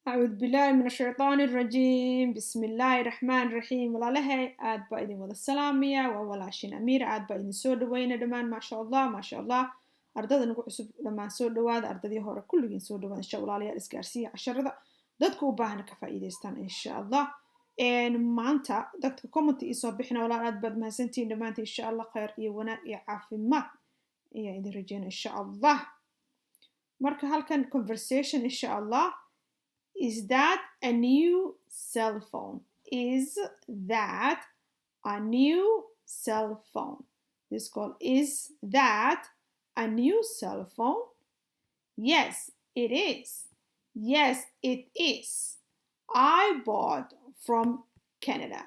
أعوذ بالله من الشيطان الرجيم بسم الله الرحمن الرحيم ولا لها عاد بايدين ولا السلامية ولا شين أمير عاد بايدين سود وين دمان ما شاء الله ما شاء الله أرداد نقول عصب لما سود واد أرداد هورا كل جين سود واد إن شاء الله عليها الإسكارسية عشرة ذا دتكو باهنا كفائدة استان إن شاء الله إن ما أنت دكتور كومنتي يصبحنا ولا عاد بد ما سنتين دمان إن شاء الله خير يونا يعافي ما إذا رجينا إن شاء الله مركا هالكن conversation إن شاء الله. Is that a new cell phone? Is that a new cell phone? This called is that a new cell phone? Yes, it is. Yes, it is. I bought from Canada.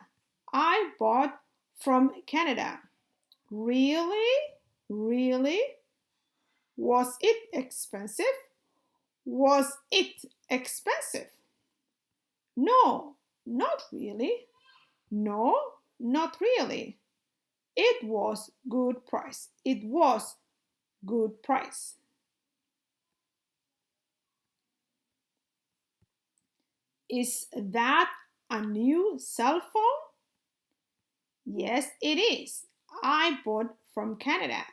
I bought from Canada. Really? Really? Was it expensive? Was it expensive? No, not really. No, not really. It was good price. It was good price. Is that a new cell phone? Yes, it is. I bought from Canada.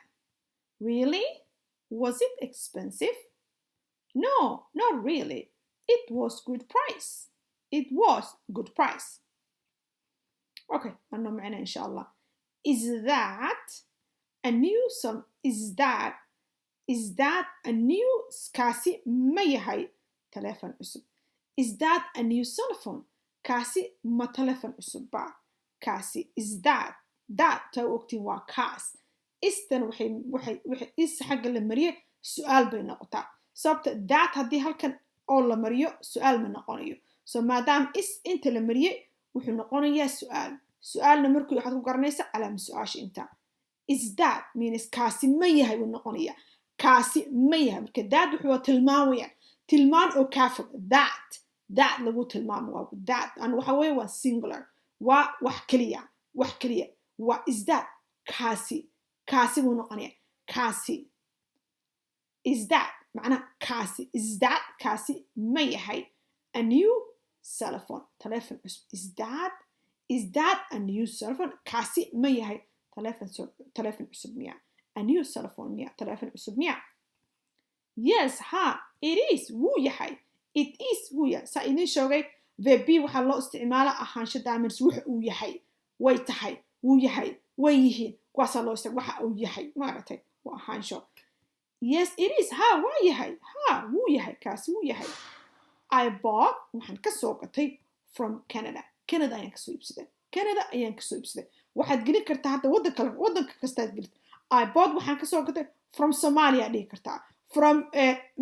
Really? Was it expensive? No, not really. It was good price. It was good price. Okay, أنا معنا إن شاء الله. Is that a new cell? Is that a new كاسي ما يهي تلفون عصب. Is that a new cell phone? كاسي ما تلفون عصب با. كاسي is that تو وقتي وكاس. استن وحي is حق المريء سؤال بين نقطة. sababta that haddii halkan oo la mariyo su'aal ma noqonayo so maadaama is inta la mariyay wuxuu noqonayaa su'aalna markii waxaad ku garanaysaa calaamad su'aasha inta is that means kaasi ma yahay uu noqonayaa kaasi ma yahay marka that wuxuu tilmaamayaa tilmaan oo ka fog that lagu tilmaamo waa that aan waxa weeye waa singular waa wax kaliya waa is that kaasi buu noqonayaa kaasi is that معناه كاسي is that كاسي ما يحي a new cell phone تلفون is that a new cell phone كاسي ما يحي تلفون عصب مياه a new cell phone مياه تلفون عصب مياه yes ها it is وو يحي it is وو يحي سايدين شوقي verbi وحا لو استعماله أحانشة دائما سوح وو يحي ويتحي وو يحي ويهين كواسا لو استعمال وحا وو يحي مارتي وأحانشو Yes, it is. Ha, waa yahay. Ha, wuu yahay. Kaasi wuu yahay. I bought, waxaan ka soo gatay from Canada. Canada ayaan ka soo iibsaday. Waxaad gelin kartaa hadda waddanka kastaad gelin. I bought waxaan ka soo gatay from Somalia dhihi kartaa. From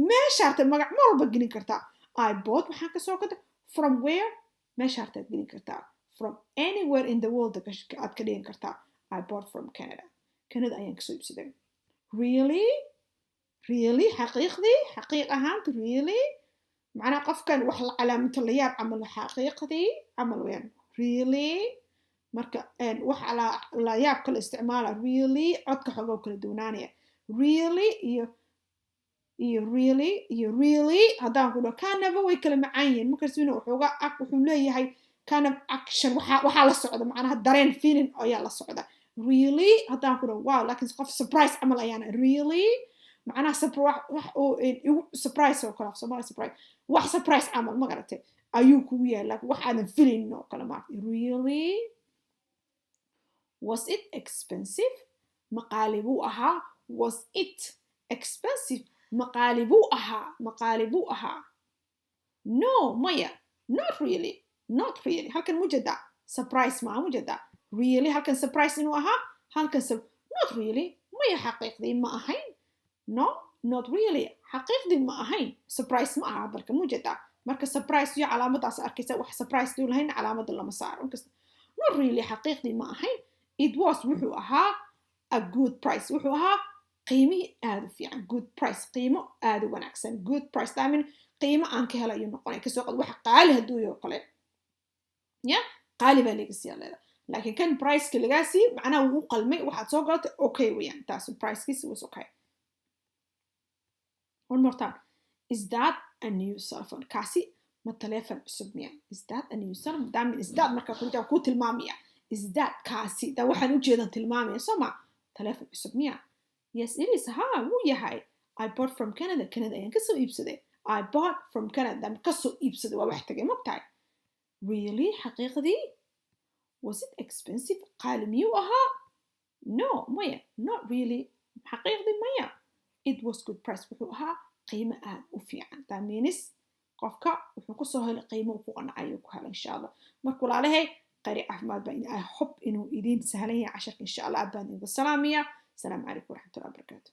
meesha harta magac ma walba gelin kartaa. I bought waxaan ka soo gatay from where? Meesha hartaad gelin kartaa. From anywhere in the world aad ka dhihin kartaa. I bought from Canada. Canada ayaan ka soo iibsaday. Really حقيقة هانت really معناه قف كان وحل علامة اللياب عمل حقيقتي عمل وين really مركا وح على اللياب كل استعماله really عدك حقوق كل دونانية really really هذا نقوله كان نبوي كلمة عين ممكن سوينه وحوجا وحمليه هاي كان أكشن وحال الصعدة معناها الدارين فين أو يلا الصعدة really هذا نقوله واو لكن قف surprise عمل أيانا really معناها surprise وكلام surprise واحد surprise عمل ما قرأته أيوك ويا لك واحد feeling no كلامات really was it expensive مقالبوها was it expensive مقالبوها no مايا not really هل كان مجدة surprise ما مجدة really هل كان surprise إنه هل كان not really مايا حقيقي ما أهين No, not really. حقيقي ما أهين. Surprise ما أها بركة موجودة. مركز surprise يا علامة أصلا أركيسة وح surprise دول هين علامة الله مسار. Not really حقيقي ما أهين. It was وحوها a good price. وحوها قيمة في عن good price قيمة ونعكسن good price دائما قيمة أنك هلا ينقون كسوق وح قالها دويو قليل. يا قالبا لقسي لكن كان price كلجاسي معناه هو قلمي واحد سوقت أوكي ويان تاس price كيس was okay. One more time. Is that a new cell phone? كاسي ما تليفون عصب ميا is that a new cell دام is that مركا كنت أقول تلمامية is that كاسي ده وحنو جدا تلمامية سمع تليفون عصب ميا yes it is ها مو هاي I bought from Canada Canada يعني كسو إبسده I bought from Canada كسو إبسده وبحتاجه مبتاع really حقيقة دي was it expensive قال ميو أها no ميا not really حقيقة دي ميا it was good price وحوها قيمة وفيعا that means qofka wuxuu ku soo helay qiimo ku qanacayo ku helo insha Allah markuu laalahay qari caafimaad baa in ay xub inuu idin sahlan yahay casharka insha Allah aad baan idin salaamiya salaam calaykum waraxmatullaahi wabarakaatuh